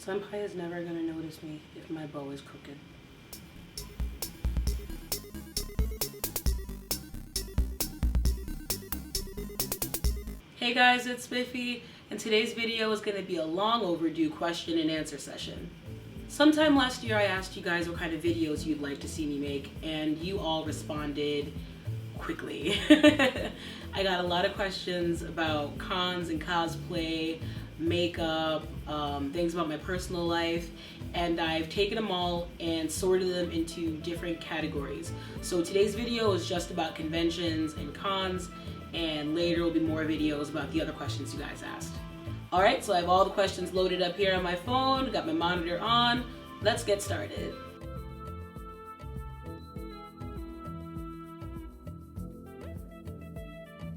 Senpai is never gonna notice me if my bow is crooked. Hey guys, it's Spiffy, and today's video is going to be a long overdue question and answer session. Sometime last year I asked you guys what kind of videos you'd like to see me make, and you all responded quickly. I got a lot of questions about cons and cosplay, makeup, things about my personal life, and I've taken them all and sorted them into different categories. So today's video is just about conventions and cons, and later will be more videos about the other questions you guys asked. Alright, so I have all the questions loaded up here on my phone, got my monitor on. Let's get started.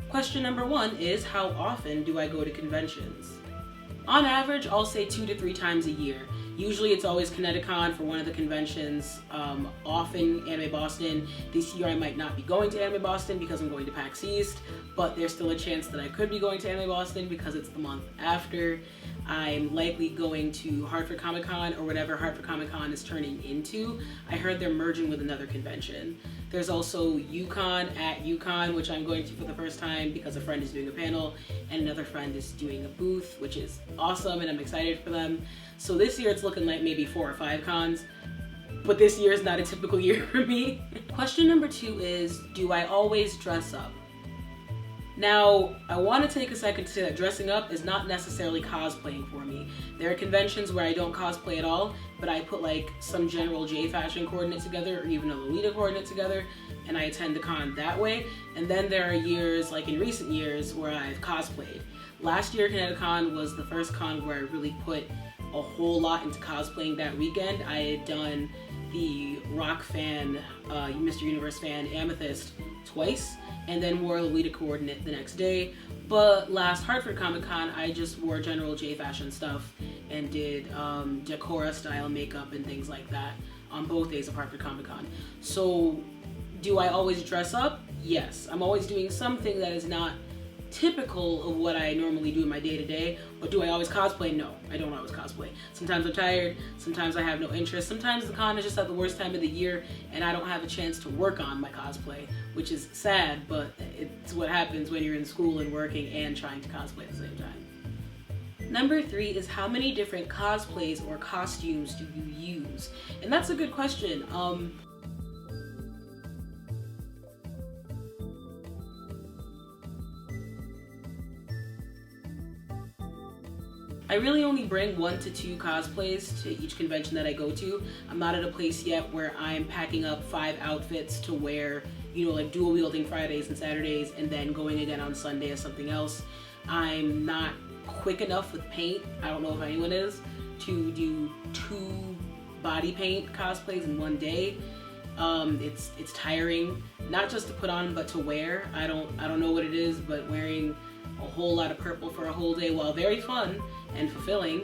Question number 1 is, how often do I go to conventions? On average, I'll say 2 to 3 times a year. Usually it's always Kineticon for one of the conventions, often Anime Boston. This year I might not be going to Anime Boston because I'm going to PAX East, but there's still a chance that I could be going to Anime Boston because it's the month after. I'm likely going to Hartford Comic Con or whatever Hartford Comic Con is turning into. I heard they're merging with another convention. There's also UConn at UConn, which I'm going to for the first time because a friend is doing a panel and another friend is doing a booth, which is awesome and I'm excited for them. So this year it's looking like maybe 4 or 5 cons, but this year is not a typical year for me. Question number 2 is, do I always dress up? Now, I want to take a second to say that dressing up is not necessarily cosplaying for me. There are conventions where I don't cosplay at all, but I put like some general J fashion coordinate together or even a Lolita coordinate together, and I attend the con that way. And then there are years, like in recent years, where I've cosplayed. Last year, Kineticon was the first con where I really put a whole lot into cosplaying that weekend. I had done the Rock fan, Mr. Universe fan Amethyst twice, and then wore a Lolita coordinate the next day. But last Hartford Comic Con, I just wore general J fashion stuff and did Decora style makeup and things like that on both days of Hartford Comic Con. So do I always dress up? Yes. I'm always doing something that is not typical of what I normally do in my day-to-day, but do I always cosplay? No, I don't always cosplay. Sometimes I'm tired, sometimes I have no interest, sometimes the con is just at the worst time of the year and I don't have a chance to work on my cosplay, which is sad, but it's what happens when you're in school and working and trying to cosplay at the same time. Number 3 is, how many different cosplays or costumes do you use? And that's a good question. I really only bring 1 to 2 cosplays to each convention that I go to. I'm not at a place yet where I'm packing up 5 outfits to wear, you know, like dual wielding Fridays and Saturdays and then going again on Sunday as something else. I'm not quick enough with paint, I don't know if anyone is, to do 2 body paint cosplays in one day. It's tiring, not just to put on but to wear. I don't know what it is, but wearing a whole lot of purple for a whole day, while very fun and fulfilling,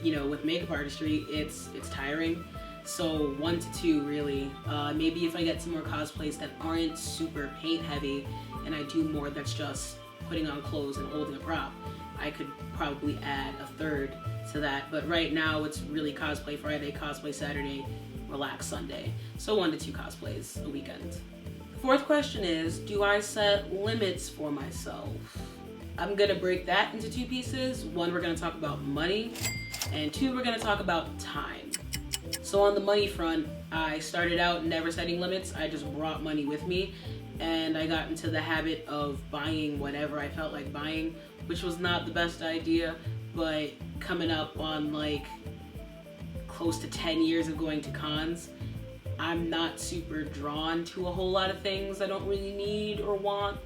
you know, with makeup artistry, it's tiring. So 1 to 2 really. Maybe if I get some more cosplays that aren't super paint heavy and I do more that's just putting on clothes and holding a prop, I could probably add a 3rd to that. But right now it's really cosplay Friday, cosplay Saturday, relax Sunday. So 1 to 2 cosplays a weekend. 4th question is, do I set limits for myself? I'm gonna break that into 2 pieces. 1, we're gonna talk about money, and 2, we're gonna talk about time. So on the money front, I started out never setting limits. I just brought money with me, and I got into the habit of buying whatever I felt like buying, which was not the best idea, but coming up on like close to 10 years of going to cons, I'm not super drawn to a whole lot of things I don't really need or want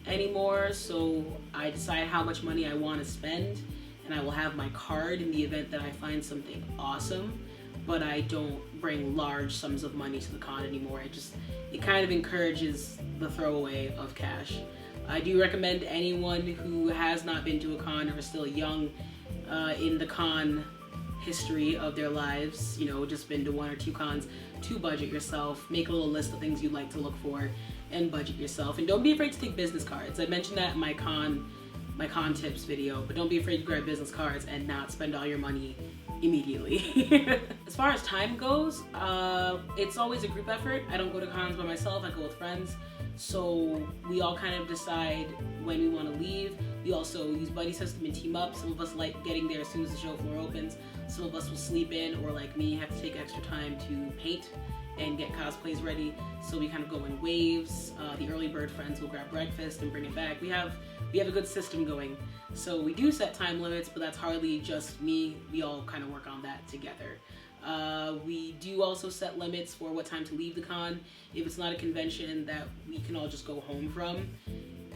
anymore. So I decide how much money I want to spend, and I will have my card in the event that I find something awesome, but I don't bring large sums of money to the con anymore. It kind of encourages the throwaway of cash. I do recommend anyone who has not been to a con or is still young in the con history of their lives, you know, just been to 1 or 2 cons, to budget yourself, make a little list of things you'd like to look for, and budget yourself. And don't be afraid to take business cards. I mentioned that in my con tips video, but don't be afraid to grab business cards and not spend all your money immediately. As far as time goes, it's always a group effort. I don't go to cons by myself, I go with friends. So we all kind of decide when we want to leave. We also use buddy system and team up. Some of us like getting there as soon as the show floor opens. Some of us will sleep in, or like me, have to take extra time to paint and get cosplays ready. So we kind of go in waves. The early bird friends will grab breakfast and bring it back. We have a good system going. So we do set time limits, but that's hardly just me. We all kind of work on that together. We do also set limits for what time to leave the con. If it's not a convention that we can all just go home from,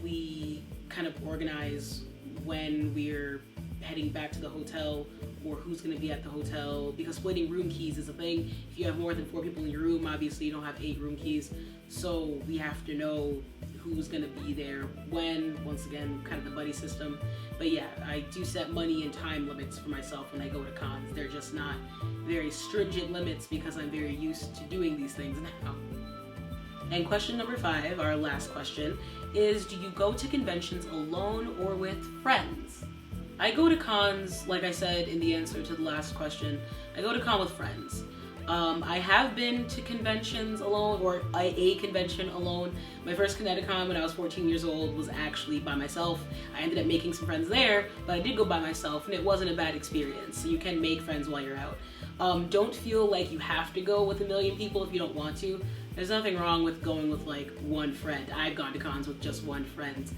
we kind of organize when we're heading back to the hotel or who's going to be at the hotel, because splitting room keys is a thing. If you have more than 4 people in your room, obviously you don't have 8 room keys, so we have to know who's going to be there when. Once again, kind of the buddy system. But yeah, I do set money and time limits for myself when I go to cons. They're just not very stringent limits because I'm very used to doing these things now. And question number 5, our last question, is do you go to conventions alone or with friends? I go to cons, like I said in the answer to the last question, I go to con with friends. I have been to conventions alone, or a convention alone. My first Kineticon when I was 14 years old was actually by myself. I ended up making some friends there, but I did go by myself and it wasn't a bad experience. You can make friends while you're out. Don't feel like you have to go with a million people if you don't want to. There's nothing wrong with going with like one friend. I've gone to cons with just one friend.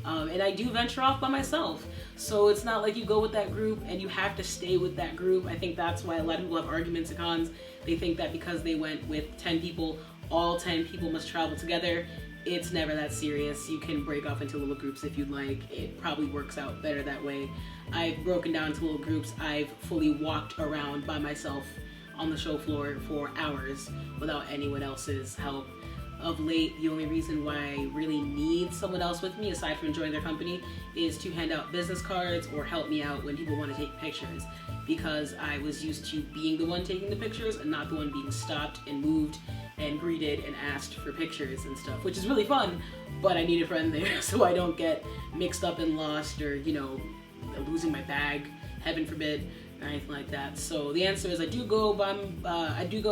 And I do venture off by myself. So it's not like you go with that group and you have to stay with that group. I think that's why a lot of people have arguments at cons. They think that because they went with 10 people, all 10 people must travel together. It's never that serious. You can break off into little groups if you'd like. It probably works out better that way. I've broken down into little groups. I've fully walked around by myself on the show floor for hours without anyone else's help. Of late, the only reason why I really need someone else with me, aside from enjoying their company, is to hand out business cards or help me out when people want to take pictures. Because I was used to being the one taking the pictures and not the one being stopped and moved and greeted and asked for pictures and stuff, which is really fun, but I need a friend there so I don't get mixed up and lost or, you know, losing my bag, heaven forbid, or anything like that. So the answer is I do go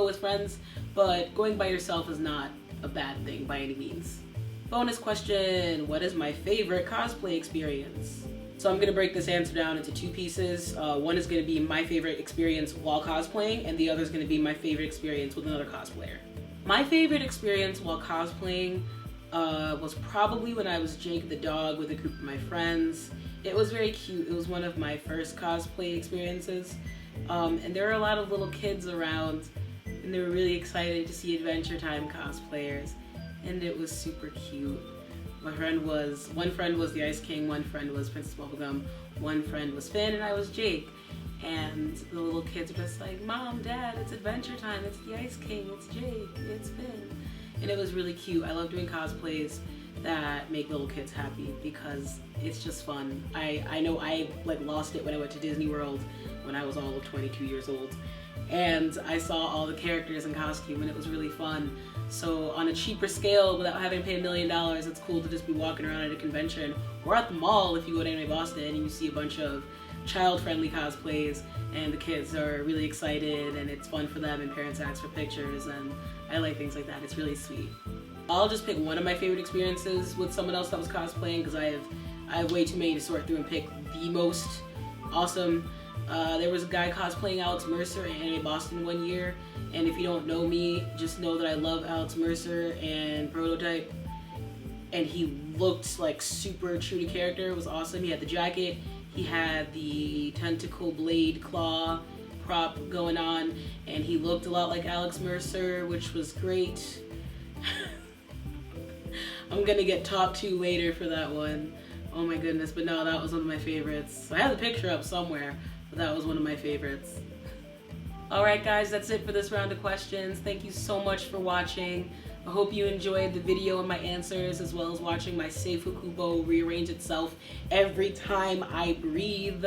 with friends, but going by yourself is not a bad thing by any means. Bonus question, what is my favorite cosplay experience? So I'm going to break this answer down into 2 pieces. One is going to be my favorite experience while cosplaying, and the other is going to be my favorite experience with another cosplayer. My favorite experience while cosplaying was probably when I was Jake the dog with a group of my friends. It was very cute. It was one of my first cosplay experiences. And there were a lot of little kids around, and they were really excited to see Adventure Time cosplayers, and it was super cute. One friend was the Ice King, one friend was Princess Bubblegum, one friend was Finn, and I was Jake. And the little kids were just like, Mom, Dad, it's Adventure Time, it's the Ice King, it's Jake, it's Finn. And it was really cute. I love doing cosplays that make little kids happy because it's just fun. I know I like lost it when I went to Disney World when I was all of 22 years old. And I saw all the characters in costume and it was really fun. So on a cheaper scale, without having to pay $1 million, it's cool to just be walking around at a convention or at the mall if you go to Anime Boston and you see a bunch of child-friendly cosplays and the kids are really excited and it's fun for them and parents ask for pictures, and I like things like that. It's really sweet. I'll just pick one of my favorite experiences with someone else that was cosplaying because I have way too many to sort through and pick the most awesome. There was a guy cosplaying Alex Mercer at Anime Boston one year, and if you don't know me, just know that I love Alex Mercer and Prototype, and he looked like super true to character. It was awesome. He had the jacket, he had the tentacle blade claw prop going on, and he looked a lot like Alex Mercer, which was great. I'm gonna get top 2 later for that one. Oh my goodness, but no, that was one of my favorites. I have the picture up somewhere, but that was one of my favorites. Alright guys, that's it for this round of questions. Thank you so much for watching. I hope you enjoyed the video and my answers, as well as watching my Seifu Kubo rearrange itself every time I breathe.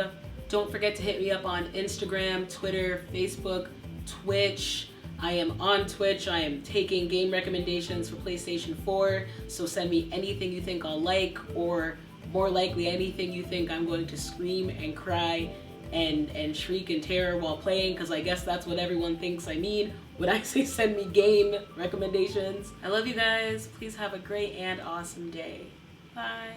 Don't forget to hit me up on Instagram, Twitter, Facebook, Twitch. I am on Twitch. I am taking game recommendations for PlayStation 4, so send me anything you think I'll like, or more likely anything you think I'm going to scream and cry and shriek in terror while playing, because I guess that's what everyone thinks I mean when I say send me game recommendations. I love you guys. Please have a great and awesome day. Bye.